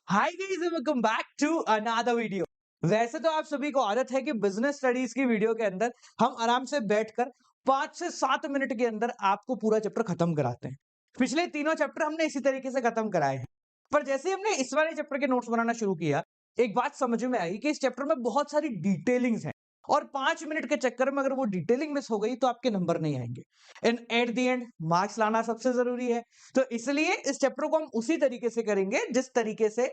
Hi guys, welcome back to another video. वैसे तो आप सभी को आदत है कि बिजनेस स्टडीज की वीडियो के अंदर हम आराम से बैठकर 5 से 7 मिनट के अंदर आपको पूरा चैप्टर खत्म कराते हैं। पिछले तीनों चैप्टर हमने इसी तरीके से खत्म कराए हैं। पर जैसे ही हमने इस वाले चैप्टर के नोट्स बनाना शुरू किया, एक बात समझ में आई कि इस चैप्टर में बहुत सारी डिटेलिंग्स हैं और 5 मिनट के चक्कर में अगर वो डिटेलिंग मिस हो गई तो आपके नंबर नहीं आएंगे। And at the end marks लाना सबसे जरूरी है। तो इसलिए इस चैप्टर को हम उसी तरीके से करेंगे जिस तरीके से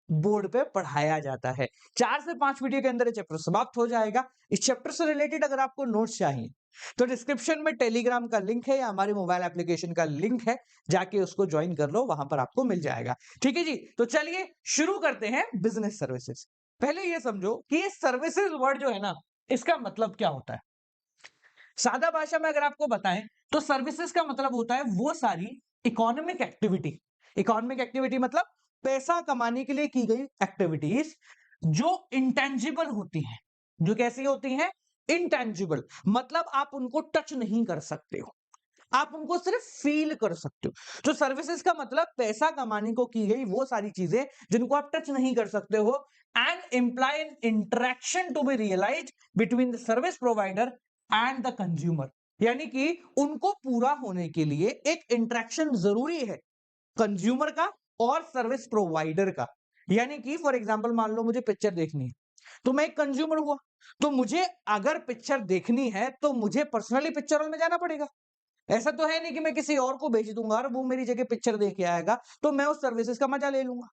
बोर्ड पे पढ़ाया जाता है। 4 से 5 वीडियो के अंदर ये चैप्टर समाप्त हो जाएगा। इस चैप्टर से रिलेटेड अगर आपको नोट्स चाहिए तो डिस्क्रिप्शन में टेलीग्राम का लिंक है या हमारे मोबाइल एप्लीकेशन का लिंक है, जाके उसको ज्वाइन कर लो, वहां पर आपको मिल जाएगा। ठीक है जी, तो चलिए शुरू करते हैं बिजनेस सर्विसेज। पहले ये समझो कि ये सर्विसेज वर्ड जो है ना, इसका मतलब क्या होता है। सादा भाषा में अगर आपको बताएं तो सर्विसेज का मतलब होता है वो सारी इकोनॉमिक एक्टिविटी। इकोनॉमिक एक्टिविटी मतलब पैसा कमाने के लिए की गई एक्टिविटीज जो इंटेंजिबल होती हैं। जो कैसी होती हैं? इंटेंजिबल, मतलब आप उनको टच नहीं कर सकते हो, आप उनको सिर्फ फील कर सकते हो। तो सर्विसेज का मतलब पैसा कमाने को की गई वो सारी चीजें जिनको आप टच नहीं कर सकते हो। And imply an interaction to be realise between the service provider and the consumer, यानी कि उनको पूरा होने के लिए एक इंटरेक्शन जरूरी है कंज्यूमर का और सर्विस प्रोवाइडर का। यानी कि फॉर एग्जांपल मान लो मुझे पिक्चर देखनी है, तो मैं एक कंज्यूमर हुआ, तो मुझे अगर पिक्चर देखनी है तो मुझे पर्सनली पिक्चर हॉल में जाना पड़ेगा। ऐसा तो है नहीं कि मैं किसी और को भेज दूंगा और वो मेरी जगह पिक्चर देख के आएगा तो मैं उस सर्विसेज का मजा ले लूंगा।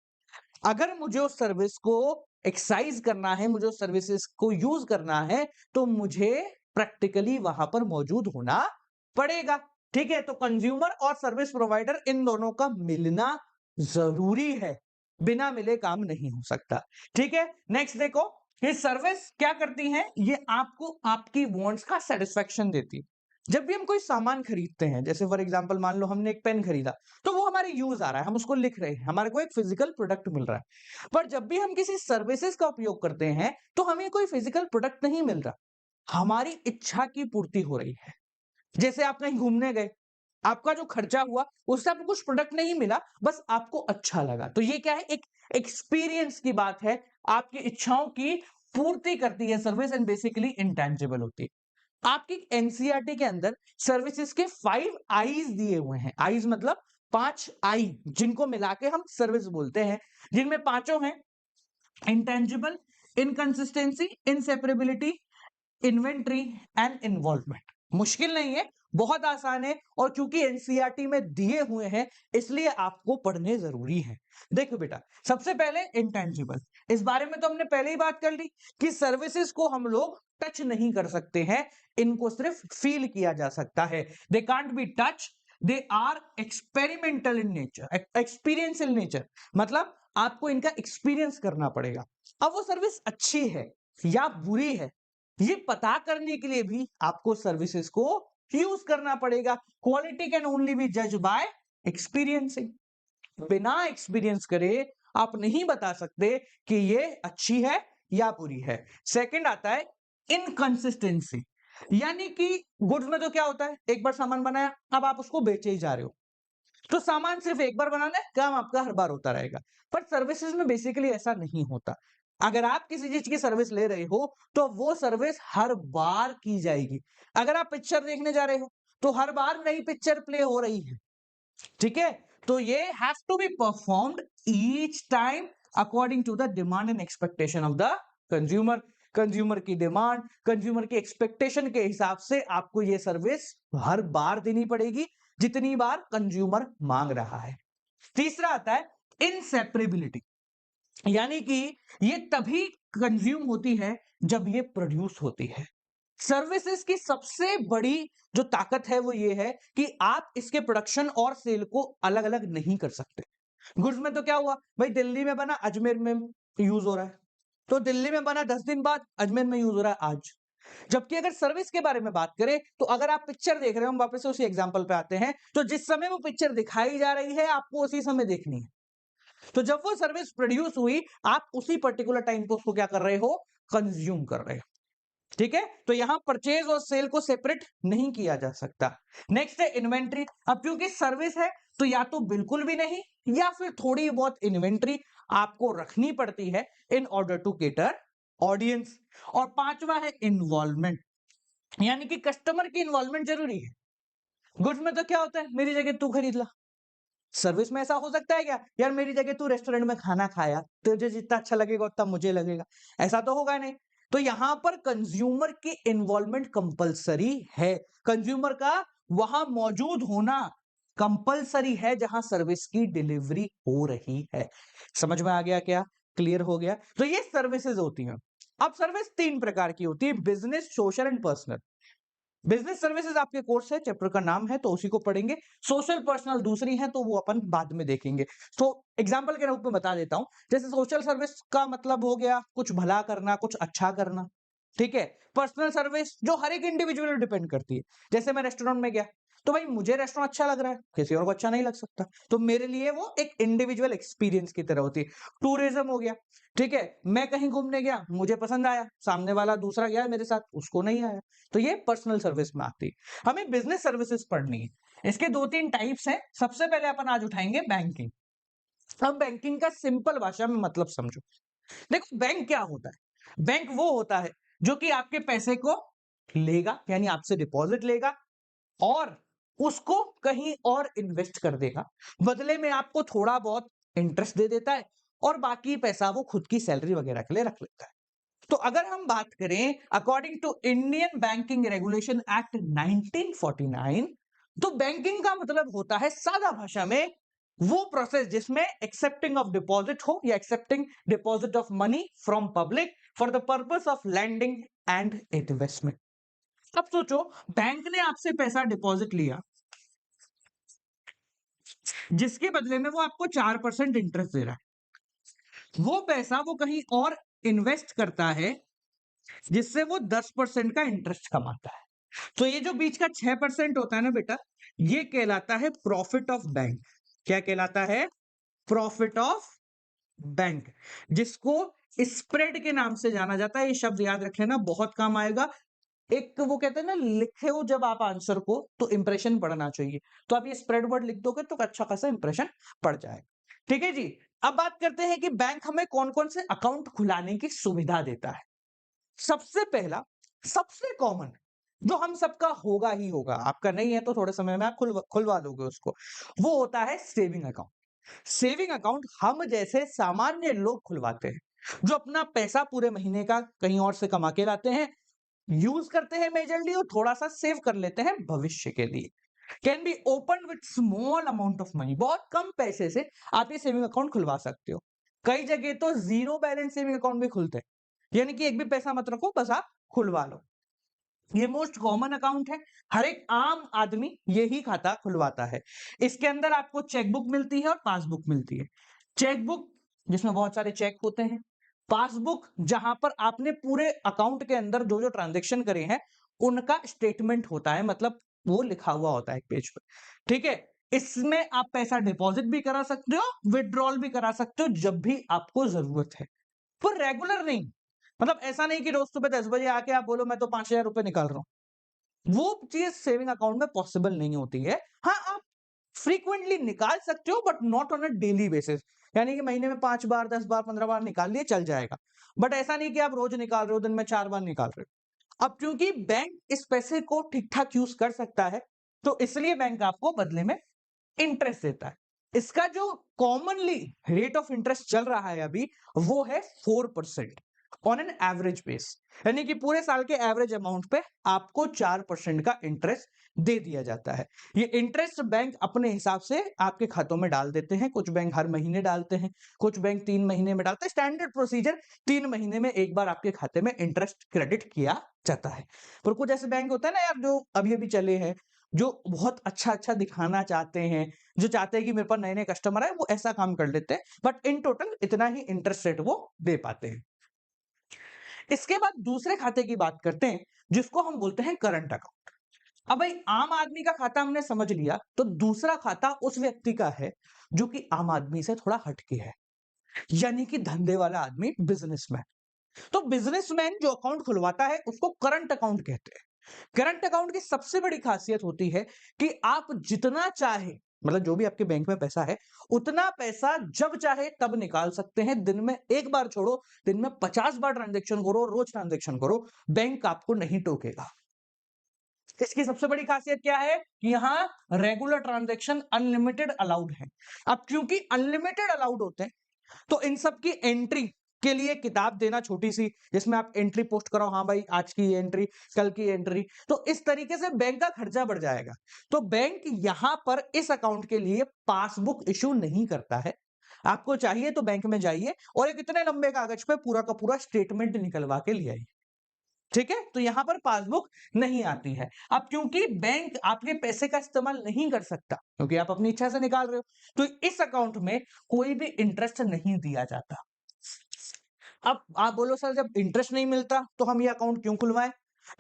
अगर मुझे उस सर्विस को एक्सरसाइज करना है, मुझे उस सर्विसेज को यूज करना है, तो मुझे प्रैक्टिकली वहां पर मौजूद होना पड़ेगा। ठीक है, तो कंज्यूमर और सर्विस प्रोवाइडर इन दोनों का मिलना जरूरी है, बिना मिले काम नहीं हो सकता। ठीक है, नेक्स्ट देखो, ये सर्विस क्या करती है, ये आपको आपकी वांट्स का सेटिस्फेक्शन देती है। जब भी हम कोई सामान खरीदते हैं, जैसे फॉर एग्जांपल मान लो हमने एक पेन खरीदा, तो वो हमारे यूज आ रहा है, हम उसको लिख रहे हैं, हमारे को एक फिजिकल प्रोडक्ट मिल रहा है। पर जब भी हम किसी सर्विसेज का उपयोग करते हैं तो हमें कोई फिजिकल प्रोडक्ट नहीं मिल रहा, हमारी इच्छा की पूर्ति हो रही है। जैसे आप कहीं घूमने गए, आपका जो खर्चा हुआ उससे आपको कुछ प्रोडक्ट नहीं मिला, बस आपको अच्छा लगा, तो ये क्या है, एक एक्सपीरियंस की बात है। आपकी इच्छाओं की पूर्ति करती है सर्विस एंड बेसिकली इंटेंजिबल होती है। आपकी एनसीईआरटी के अंदर सर्विसेज के 5 आईज दिए हुए हैं। आईज मतलब 5 आई, जिनको मिला के हम सर्विस बोलते हैं, जिनमें पांचों हैं: intangible, inconsistency, inseparability, inventory and involvement. मुश्किल नहीं है, बहुत आसान है, और क्योंकि एनसीईआरटी में दिए हुए हैं इसलिए आपको पढ़ने जरूरी है। देखो बेटा, सबसे पहले इंटेंजिबल, इस बारे में तो हमने पहले ही बात कर ली कि सर्विसेज को हम लोग टच नहीं कर सकते हैं, इनको सिर्फ फील किया जा सकता है। They can't be touch, they are experimental in nature, experiential nature, मतलब आपको इनका एक्सपीरियंस करना पड़ेगा। अब वो सर्विस अच्छी है या बुरी है, ये पता करने के लिए भी आपको सर्विसेज को यूज करना पड़ेगा। क्वालिटी कैन ओनली बी जज बाय एक्सपीरियंसिंग। बिना एक्सपीरियंस करे आप नहीं बता सकते कि ये अच्छी है या बुरी है। सेकंड आता है इनकंसिस्टेंसी, यानी कि गुड्स में तो क्या होता है, एक बार सामान बनाया, अब आप उसको बेचे ही जा रहे हो, तो सामान सिर्फ एक बार बनाना है, काम आपका हर बार होता रहेगा। पर सर्विसेज में बेसिकली ऐसा नहीं होता। अगर आप किसी चीज की सर्विस ले रहे हो तो वो सर्विस हर बार की जाएगी। अगर आप पिक्चर देखने जा रहे हो तो हर बार नई पिक्चर प्ले हो रही है। ठीक है, तो ये have to be performed each time according to the demand and expectation of the consumer. Consumer की डिमांड, कंज्यूमर की एक्सपेक्टेशन के हिसाब से आपको ये सर्विस हर बार देनी पड़ेगी जितनी बार कंज्यूमर मांग रहा है। तीसरा आता है इनसेपरेबिलिटी, यानी कि ये तभी कंज्यूम होती है जब ये प्रोड्यूस होती है। सर्विसेज की सबसे बड़ी जो ताकत है वो ये है कि आप इसके प्रोडक्शन और सेल को अलग अलग नहीं कर सकते। गुड्स में तो क्या हुआ भाई, दिल्ली में बना अजमेर में यूज हो रहा है, तो दिल्ली में बना 10 दिन बाद अजमेर में यूज हो रहा है आज। जबकि अगर सर्विस के बारे में बात करें तो अगर आप पिक्चर देख रहे हो, हम वापस से उसी एग्जांपल पे आते हैं, तो जिस समय वो पिक्चर दिखाई जा रही है आपको उसी समय देखनी है। तो जब वो सर्विस प्रोड्यूस हुई, आप उसी पर्टिकुलर टाइम पे उसको क्या कर रहे हो, कंज्यूम कर रहे हो। ठीक है, तो यहां परचेज और सेल को सेपरेट नहीं किया जा सकता। नेक्स्ट है इन्वेंट्री। अब क्योंकि सर्विस है तो या तो बिल्कुल भी नहीं या फिर थोड़ी बहुत इन्वेंट्री, आपको रखनी पड़ती है in order to cater audience. और पांचवा है इन्वॉल्वमेंट, यानी कि कस्टमर की इन्वॉल्वमेंट जरूरी है। गुड्स में तो क्या होता है, मेरी जगह तू खरीद ला। सर्विस में ऐसा हो सकता है क्या, यार मेरी जगह तू रेस्टोरेंट में खाना खाया, तुझे जितना अच्छा लगेगा उतना मुझे लगेगा, ऐसा तो होगा नहीं। तो यहां पर कंज्यूमर की इन्वॉल्वमेंट कंपलसरी है, कंज्यूमर का वहां मौजूद होना कंपलसरी है जहां सर्विस की डिलीवरी हो रही है। समझ में आ गया क्या, क्लियर हो गया। तो ये सर्विसेज होती हैं। अब सर्विस तीन प्रकार की होती है, business, social and personal. Business services आपके कोर्स है, चैप्टर का नाम है, तो उसी को पढ़ेंगे। सोशल पर्सनल दूसरी है, तो वो अपन बाद में देखेंगे। तो एग्जांपल के रूप में बता देता हूं, जैसे सोशल सर्विस का मतलब हो गया कुछ भला करना, कुछ अच्छा करना, ठीक है। पर्सनल सर्विस जो हर एक इंडिविजुअल डिपेंड करती है, जैसे मैं रेस्टोरेंट में गया, तो भाई मुझे रेस्टोरेंट अच्छा लग रहा है, किसी और को अच्छा नहीं लग सकता, तो मेरे लिए वो एक इंडिविजुअल एक्सपीरियंस की तरह होती है। टूरिज्म हो गया, ठीक है, मैं कहीं घूमने गया, मुझे पसंद आया, सामने वाला दूसरा गया मेरे साथ, उसको नहीं आया, तो ये पर्सनल सर्विस में आती है। हमें बिजनेस सर्विसेज पढ़नी है, इसके दो तीन टाइप्स हैं। सबसे पहले अपन आज उठाएंगे बैंकिंग। अब बैंकिंग का सिंपल भाषा में मतलब समझो। देखो बैंक क्या होता है, बैंक वो होता है जो कि आपके पैसे को लेगा, यानी आपसे डिपॉजिट लेगा और उसको कहीं और इन्वेस्ट कर देगा, बदले में आपको थोड़ा बहुत इंटरेस्ट दे देता है और बाकी पैसा वो खुद की सैलरी वगैरह के लिए रख लेता है। तो अगर हम बात करें according to Indian banking regulation act 1949, तो बैंकिंग का मतलब होता है सादा भाषा में वो प्रोसेस जिसमें एक्सेप्टिंग ऑफ डिपॉजिट हो या accepting deposit of money from public for the purpose of lending and investment. अब सोचो, बैंक ने आपसे पैसा डिपॉजिट लिया, जिसके बदले में वो आपको 4% इंटरेस्ट दे रहा है, वो पैसा वो कहीं और इन्वेस्ट करता है जिससे वो 10% का इंटरेस्ट कमाता है। तो ये जो बीच का 6% होता है ना बेटा, ये कहलाता है प्रॉफिट ऑफ बैंक। क्या कहलाता है, प्रॉफिट ऑफ बैंक, जिसको स्प्रेड के नाम से जाना जाता है। ये शब्द याद रख लेना, बहुत काम आएगा। एक वो कहते हैं ना, लिखे हो जब आप आंसर को तो इंप्रेशन पड़ना चाहिए, तो आप ये स्प्रेड वर्ड लिख दोगे तो अच्छा खासा इंप्रेशन पड़ जाएगा। ठीक है जी। अब बात करते हैं कि बैंक हमें कौन कौन से अकाउंट खुलाने की सुविधा देता है। सबसे पहला, सबसे कॉमन, जो हम सबका होगा ही होगा, आपका नहीं है तो थोड़े समय में आप खुलवा लोगे उसको, वो होता है सेविंग अकाउंट। सेविंग अकाउंट हम जैसे सामान्य लोग खुलवाते हैं, जो अपना पैसा पूरे महीने का कहीं और से कमा के लाते हैं, यूज करते हैं मेजरली और थोड़ा सा सेव कर लेते हैं भविष्य के लिए। Can be open with small amount of money, बहुत कम पैसे से आप ये सेविंग अकाउंट खुलवा सकते हो। कई जगह तो जीरो बैलेंस सेविंग अकाउंट भी खुलते हैं, यानी कि एक भी पैसा मत रखो, बस आप खुलवा लो। ये मोस्ट कॉमन अकाउंट है, हर एक आम आदमी यही खाता खुलवाता है। इसके अंदर आपको चेकबुक मिलती है और पासबुक मिलती है। चेकबुक जिसमें बहुत सारे चेक होते हैं, पासबुक जहां पर आपने पूरे अकाउंट के अंदर जो जो ट्रांजेक्शन करे हैं उनका स्टेटमेंट होता है, मतलब वो लिखा हुआ होता है एक पेज पर। ठीक है, इसमें आप पैसा डिपॉजिट भी करा सकते हो, विड्रॉल भी करा सकते हो जब भी आपको जरूरत है, पर रेगुलर नहीं। मतलब ऐसा नहीं कि रोज सुबह 10 बजे आके आप बोलो मैं तो 5,000 रुपए निकाल रहा हूं, वो चीज सेविंग अकाउंट में पॉसिबल नहीं होती है। हाँ, आप फ्रीक्वेंटली निकाल सकते हो but not on a daily basis, यानी कि महीने में 5 बार 10 बार 15 बार निकाल लिए चल जाएगा, बट ऐसा नहीं कि आप रोज निकाल रहे हो, दिन में 4 बार निकाल रहे हो। अब क्योंकि बैंक इस पैसे को ठीक ठाक यूज कर सकता है, तो इसलिए बैंक आपको बदले में इंटरेस्ट देता है। इसका जो कॉमनली रेट ऑफ इंटरेस्ट चल रहा है अभी, वो है 4% ऑन एन एवरेज बेस, यानी कि पूरे साल के एवरेज अमाउंट पे आपको 4% का इंटरेस्ट दे दिया जाता है। ये इंटरेस्ट बैंक अपने हिसाब से आपके खातों में डाल देते हैं, कुछ बैंक हर महीने डालते हैं, कुछ बैंक 3 महीने में डालते हैं। स्टैंडर्ड प्रोसीजर 3 महीने में एक बार आपके खाते में इंटरेस्ट क्रेडिट किया जाता है। पर कुछ ऐसे बैंक होते हैं ना यार, जो अभी अभी चले हैं, जो बहुत अच्छा अच्छा दिखाना चाहते हैं, जो चाहते हैं कि मेरे पास नए नए कस्टमर आए, वो ऐसा काम कर लेते हैं, बट इन टोटल इतना ही इंटरेस्ट रेट वो दे पाते हैं। इसके बाद दूसरे खाते की बात करते हैं, जिसको हम बोलते हैं करंट अकाउंट। अब भाई आम आदमी का खाता हमने समझ लिया, तो दूसरा खाता उस व्यक्ति का है जो कि आम आदमी से थोड़ा हटके है, यानी कि धंधे वाला आदमी, बिजनेसमैन। तो बिजनेसमैन जो अकाउंट खुलवाता है उसको करंट अकाउंट कहते हैं। करंट अकाउंट की सबसे बड़ी खासियत होती है कि आप जितना चाहे मतलब जो भी आपके बैंक में पैसा है, उतना पैसा जब चाहे तब निकाल सकते हैं। दिन में एक बार छोड़ो, दिन में 50 बार ट्रांजैक्शन करो, रोज ट्रांजैक्शन करो, बैंक आपको नहीं टोकेगा। इसकी सबसे बड़ी खासियत क्या है कि यहाँ रेगुलर ट्रांजैक्शन अनलिमिटेड अलाउड है। अब क्योंकि अनलिमिटेड अलाउड होते हैं, तो इन सब की एंट्री के लिए किताब देना छोटी सी, जिसमें आप एंट्री पोस्ट करो, हाँ भाई आज की एंट्री, कल की एंट्री, तो इस तरीके से बैंक का खर्चा बढ़ जाएगा। तो बैंक यहां पर इस अकाउंट के लिए पासबुक इशू नहीं करता है। आपको चाहिए तो बैंक में जाइए और एक इतने लंबे कागज पे पूरा का पूरा स्टेटमेंट निकलवा के ले आइए। ठीक है, तो यहां पर पासबुक नहीं आती है। अब क्योंकि बैंक आपके पैसे का इस्तेमाल नहीं कर सकता, क्योंकि आप अपनी इच्छा से निकाल रहे हो, तो इस अकाउंट में कोई भी इंटरेस्ट नहीं दिया जाता। अब आप बोलो सर जब इंटरेस्ट नहीं मिलता तो हम ये अकाउंट क्यों खुलवाएं?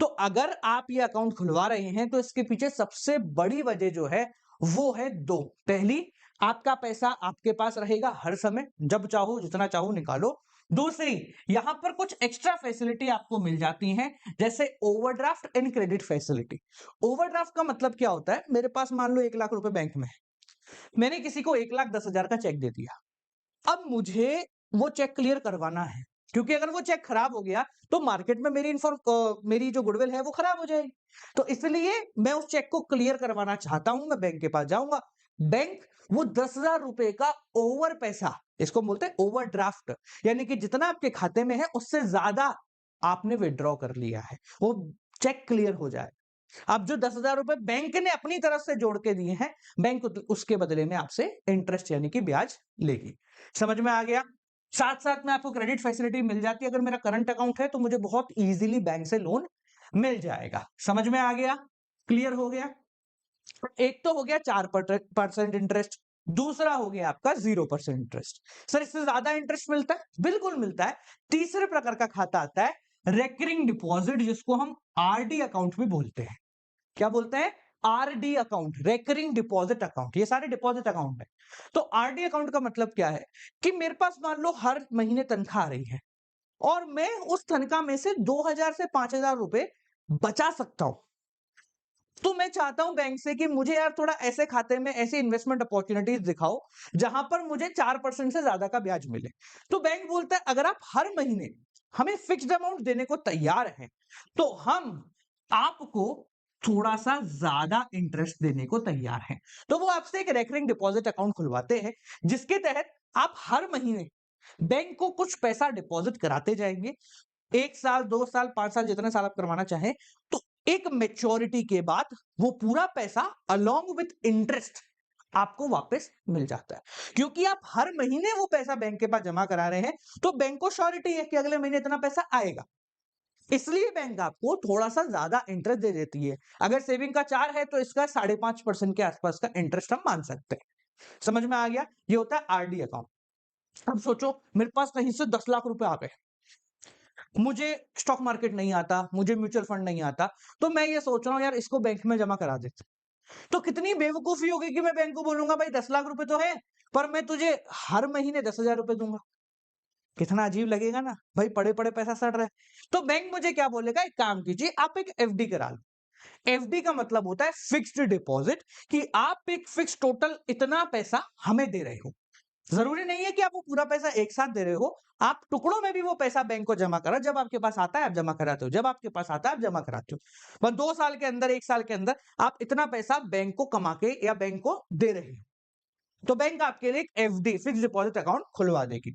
तो अगर आप ये अकाउंट खुलवा रहे हैं तो इसके पीछे सबसे बड़ी वजह जो है वो है दो। पहली, आपका पैसा आपके पास रहेगा हर समय, जब चाहो जितना चाहो निकालो। दूसरी, यहां पर कुछ एक्स्ट्रा फैसिलिटी आपको मिल जाती हैं, जैसे overdraft and credit facility. Overdraft का मतलब क्या होता है? मेरे पास मान लो 1 लाख रुपए बैंक में है, मैंने किसी को 1,10,000 का चेक दे दिया। अब मुझे वो चेक क्लियर करवाना है, क्योंकि अगर वो चेक खराब हो गया तो मार्केट में मेरी जो गुडविल है वो खराब हो जाएगी। तो इसलिए मैं उस चेक को क्लियर करवाना चाहता हूं, मैं बैंक के पास जाऊंगा। बैंक वो 10,000 रुपए का ओवर पैसा, इसको बोलते हैं ओवरड्राफ्ट, यानी कि जितना आपके खाते में है उससे ज्यादा आपने विड्रॉ कर लिया है, वो चेक क्लियर हो जाए। अब जो 10,000 रुपए बैंक ने अपनी तरफ से जोड़ के दिए हैं, बैंक उसके बदले में आपसे इंटरेस्ट यानी कि ब्याज लेगी। समझ में आ गया? साथ साथ में आपको क्रेडिट फैसिलिटी मिल जाती है। अगर मेरा करंट अकाउंट है तो मुझे बहुत इजीली बैंक से लोन मिल जाएगा। समझ में आ गया? क्लियर हो गया? एक तो हो गया 4% इंटरेस्ट, दूसरा हो गया आपका 0% इंटरेस्ट। सर इससे ज्यादा इंटरेस्ट मिलता है? बिल्कुल मिलता है। तीसरे प्रकार का खाता आता है रेकरिंग डिपॉजिट, जिसको हम आरडी अकाउंट भी बोलते हैं। क्या बोलते हैं? RD account, recurring deposit account. ये सारे डिपॉजिट अकाउंट है। तो आरडी अकाउंट का मतलब क्या है कि मेरे पास मान लो हर महीने तनख्वाह आ रही है और मैं उस तनख्वाह में से 2,000 से 5,000 रुपए बचा सकता हूं। तो मैं चाहता हूं बैंक से कि मुझे यार थोड़ा ऐसे खाते में ऐसे इन्वेस्टमेंट अपॉर्चुनिटीज दिखाओ जहां पर मुझे 4% से ज्यादा का ब्याज मिले। तो बैंक बोलता है अगर आप हर महीने हमें फिक्स्ड अमाउंट देने को तैयार हैं तो हम आपको थोड़ा सा ज्यादा इंटरेस्ट देने को तैयार हैं। तो वो आपसे एक रेकरिंग डिपॉजिट अकाउंट खुलवाते हैं, जिसके तहत आप हर महीने बैंक को कुछ पैसा डिपॉजिट कराते जाएंगे। 1 साल, 2 साल, 5 साल, जितने साल आप करवाना चाहें। तो एक मेच्योरिटी के बाद वो पूरा पैसा अलोंग विथ इंटरेस्ट आपको वापस मिल जाता है। क्योंकि आप हर महीने वो पैसा बैंक के पास जमा करा रहे हैं, तो बैंक को श्योरिटी है कि अगले महीने इतना पैसा आएगा। इसलिए बैंक आपको थोड़ा सा ज्यादा इंटरेस्ट दे देती है। अगर सेविंग का 4 है तो इसका 5.5% के आसपास का इंटरेस्ट हम मान सकते हैं। समझ में आ गया? ये होता है आरडी अकाउंट। अब सोचो मेरे पास कहीं से 10 लाख रुपए आ गए, मुझे स्टॉक मार्केट नहीं आता, मुझे म्यूचुअल फंड नहीं आता, तो मैं ये सोच रहा हूं यार इसको बैंक में जमा करा देते। तो कितनी बेवकूफी होगी कि मैं बैंक को बोलूंगा भाई 10 लाख रुपए तो है, पर मैं तुझे हर महीने 10,000 रुपए दूंगा। कितना अजीब लगेगा ना भाई, पड़े पड़े पैसा सड़ रहा है। तो बैंक मुझे क्या बोलेगा, एक काम कीजिए आप एक एफडी करा लो। एफडी का मतलब होता है फिक्स्ड डिपॉजिट, कि आप एक फिक्स टोटल इतना पैसा हमें दे रहे हो। जरूरी नहीं है कि आप वो पूरा पैसा एक साथ दे रहे हो, आप टुकड़ों में भी वो पैसा बैंक को जमा करा। जब आपके पास आता है आप जमा कराते हो, जब आपके पास आता है आप जमा कराते हो। बस 2 साल के अंदर, 1 साल के अंदर आप इतना पैसा बैंक को कमा के या बैंक को दे रहे हो, तो बैंक आपके लिए एक एफडी, फिक्स डिपॉजिट अकाउंट खुलवा देगी।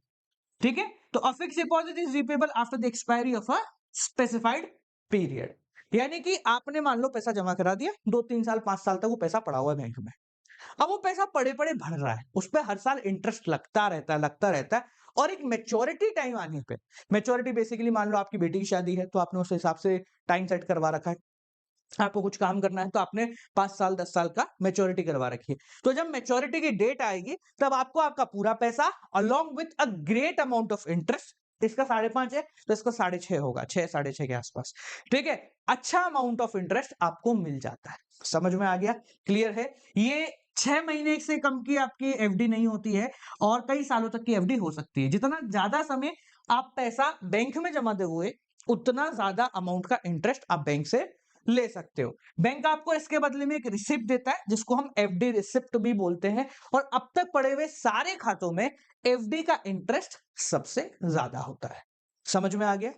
ठीक है, तो a fix deposit is repayable after the expiry of a specified period. यानी कि आपने मान लो पैसा जमा करा दिया, 2, 3 साल, 5 साल तक वो पैसा पड़ा हुआ है बैंक में। अब वो पैसा पड़े पड़े भर रहा है, उस पर हर साल इंटरेस्ट लगता रहता है। और एक मेच्योरिटी टाइम आने पे, मेच्योरिटी बेसिकली मान लो आपकी बेटी की शादी है तो आपने उस हिसाब से टाइम सेट करवा रखा है, आपको कुछ काम करना है तो आपने 5 साल 10 साल का मेच्योरिटी करवा रखी है। तो जब मेच्योरिटी की डेट आएगी तब आपको आपका पूरा पैसा along with a great amount of interest, इसका 5.5 है तो इसका 6.5 होगा, 6, 6.5 के आसपास। ठीक है, अच्छा अमाउंट ऑफ इंटरेस्ट आपको मिल जाता है। समझ में आ गया? क्लियर है? ये 6 महीने से कम की आपकी एफडी नहीं होती है और कई सालों तक की एफडी हो सकती है। जितना ज्यादा समय आप पैसा बैंक में जमा दे हुए, उतना ज्यादा अमाउंट का इंटरेस्ट आप बैंक से ले सकते हो। बैंक आपको इसके बदले में एक रिसिप्ट देता है जिसको हम एफडी रिसिप्ट भी बोलते हैं, और अब तक पड़े हुए सारे खातों में एफडी का इंटरेस्ट सबसे ज्यादा होता है। समझ में आ गया?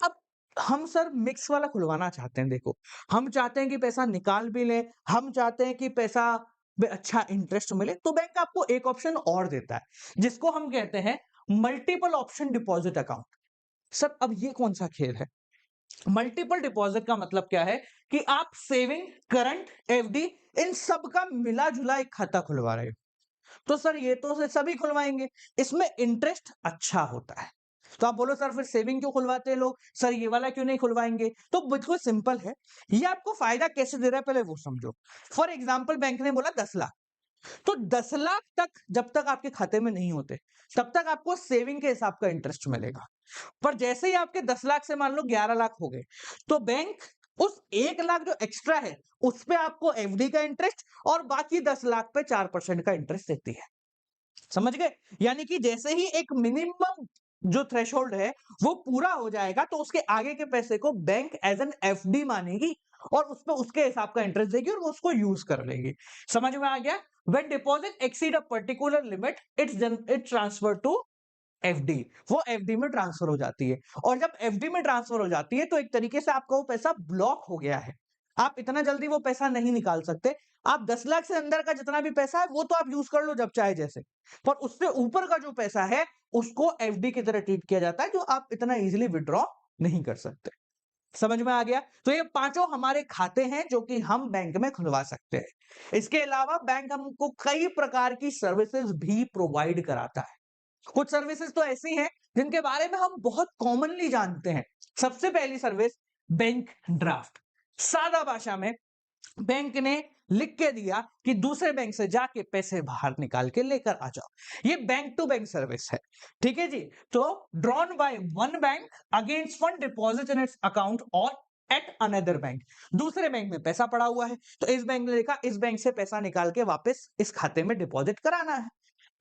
अब हम सर मिक्स वाला खुलवाना चाहते हैं। देखो, हम चाहते हैं कि पैसा निकाल भी लें, हम चाहते हैं कि पैसा पे अच्छा इंटरेस्ट मिले, तो बैंक आपको एक ऑप्शन और देता है जिसको हम कहते हैं multiple option deposit account. Sir अब ये कौन सा खेल है? मल्टीपल डिपॉजिट का मतलब क्या है कि आप सेविंग, करंट, एफडी, इन सब का मिला जुला एक खाता खुलवा रहे हो। तो सर ये तो सभी खुलवाएंगे, इसमें इंटरेस्ट अच्छा होता है। तो आप बोलो सर फिर सेविंग क्यों खुलवाते हैं लोग, सर ये वाला क्यों नहीं खुलवाएंगे? तो बिल्कुल सिंपल है, ये आपको फायदा कैसे दे रहा है पहले वो समझो। फॉर एग्जाम्पल बैंक ने बोला 10 लाख, तो 10 लाख तक जब तक आपके खाते में नहीं होते तब तक आपको सेविंग के हिसाब का इंटरेस्ट मिलेगा। पर जैसे ही आपके 10 लाख से मान लो 11 लाख हो गए, तो बैंक उस 1 लाख जो एक्स्ट्रा है उस पे आपको एफडी का इंटरेस्ट और बाकी 10 लाख पे 4% का इंटरेस्ट देती है। समझ गए? यानी कि जैसे ही एक मिनिमम जो थ्रेशोल्ड है वो पूरा हो जाएगा, तो उसके आगे के पैसे को बैंक एज एन एफडी मानेगी और उस पर उसके हिसाब का इंटरेस्ट देगी और वो उसको यूज कर लेगी। समझ में आ गया? When deposit exceed a particular limit, it transfer to FD, वो एफडी में ट्रांसफर हो जाती है। और जब एफडी में ट्रांसफर हो जाती है तो एक तरीके से आपका वो पैसा ब्लॉक हो गया है, आप इतना जल्दी वो पैसा नहीं निकाल सकते। आप 10 लाख से अंदर का जितना भी पैसा है वो तो आप यूज कर लो जब चाहे जैसे, पर उससे ऊपर का जो पैसा है उसको एफडी की तरह ट्रीट किया जाता है, जो आप इतना इजीली विड्रॉ नहीं कर सकते। समझ में आ गया? तो ये पांचों हमारे खाते हैं जो कि हम बैंक में खुलवा सकते हैं। इसके अलावा बैंक हमको कई प्रकार की सर्विसेज भी प्रोवाइड कराता है। कुछ सर्विसेज तो ऐसी हैं जिनके बारे में हम बहुत कॉमनली जानते हैं। सबसे पहली सर्विस बैंक ड्राफ्ट। सादा भाषा में बैंक ने लिख के दिया कि दूसरे बैंक से जाके पैसे बाहर निकाल के लेकर आ जाओ। ये बैंक टू बैंक सर्विस है। ठीक है जी? तो drawn by one bank against fund deposit in its account और एट अनदर बैंक। दूसरे बैंक में पैसा पड़ा हुआ है तो इस बैंक ने लिखा इस बैंक से पैसा निकाल के वापस इस खाते में डिपॉजिट कराना है।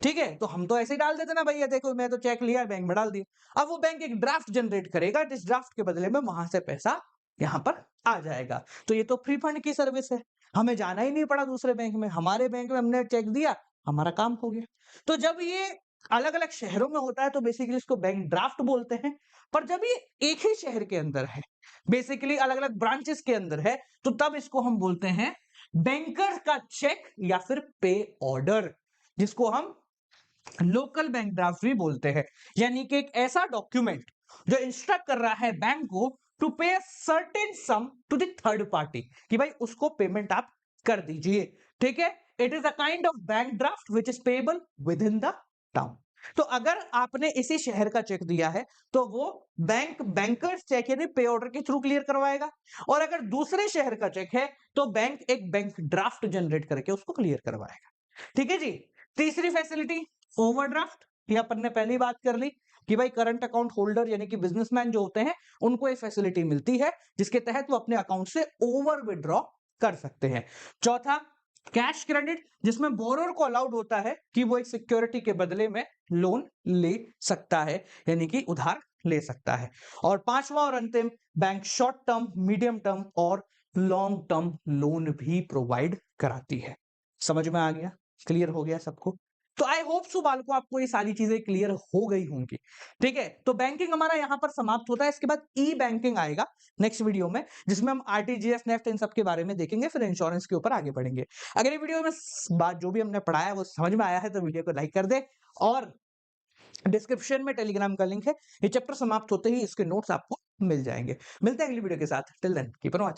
ठीक है? तो हम तो ऐसे ही डाल देते ना, भैया देखो मैं तो चेक लिया बैंक में डाल दिया। अब वो बैंक एक ड्राफ्ट जनरेट करेगा, जिस ड्राफ्ट के बदले में वहां से पैसा यहां पर आ जाएगा। तो ये तो फ्री फंड की सर्विस है, हमें जाना ही नहीं पड़ा दूसरे बैंक में, हमारे बैंक में हमने चेक दिया, हमारा काम हो गया। तो जब ये अलग अलग शहरों में होता है तो बेसिकली इसको बैंक ड्राफ्ट बोलते हैं। पर जब ये एक ही शहर के अंदर है, बेसिकली अलग अलग ब्रांचेस के अंदर है, तो तब इसको हम बोलते हैं बैंकर का चेक या फिर पे ऑर्डर, जिसको हम लोकल बैंक ड्राफ्ट भी बोलते हैं। यानी कि एक ऐसा डॉक्यूमेंट जो इंस्ट्रक्ट कर रहा है बैंक को to pay certain sum to the third party, कि भाई उसको पेमेंट आप कर दीजिए। ठीक है? It is a kind of bank draft which is payable within the town. तो अगर आपने इसी शहर का चेक दिया है तो वो बैंक बैंकर्स चेक यानी पे ऑर्डर के थ्रू क्लियर करवाएगा, और अगर दूसरे शहर का चेक है तो बैंक एक बैंक ड्राफ्ट जनरेट करके उसको क्लियर करवाएगा। ठीक है जी? तीसरी फैसिलिटी ओवरड्राफ्ट, ये अपन ने पहली बात कर ली कि भाई करंट अकाउंट होल्डर यानी कि बिजनेसमैन जो होते हैं उनको ये फैसिलिटी मिलती है जिसके तहत वो अपने अकाउंट से ओवर विड्रॉ कर सकते हैं। चौथा कैश क्रेडिट, जिसमें बोरोर को अलाउड होता है कि वो एक सिक्योरिटी के बदले में लोन ले सकता है, यानी कि उधार ले सकता है। और पांचवा और अंतिम, bank short term, medium term और लॉन्ग टर्म लोन भी प्रोवाइड कराती है। समझ में आ गया? क्लियर हो गया सबको? तो आई होप सो बालको आपको ये सारी चीजें क्लियर हो गई होंगी। ठीक है? तो बैंकिंग हमारा यहां पर समाप्त होता है। इसके बाद ई बैंकिंग आएगा नेक्स्ट वीडियो में, जिसमें हम आरटीजीएस, नेफ्ट, इन सब के बारे में देखेंगे, फिर इंश्योरेंस के ऊपर आगे बढ़ेंगे। अगर ये वीडियो में बात जो भी हमने पढ़ाया वो समझ में आया है तो वीडियो को लाइक कर दे, और डिस्क्रिप्शन में टेलीग्राम का लिंक है। ये चैप्टर समाप्त होते ही इसके नोट्स आपको मिल जाएंगे। मिलते हैं अगली वीडियो के साथ। Till then keep on watching.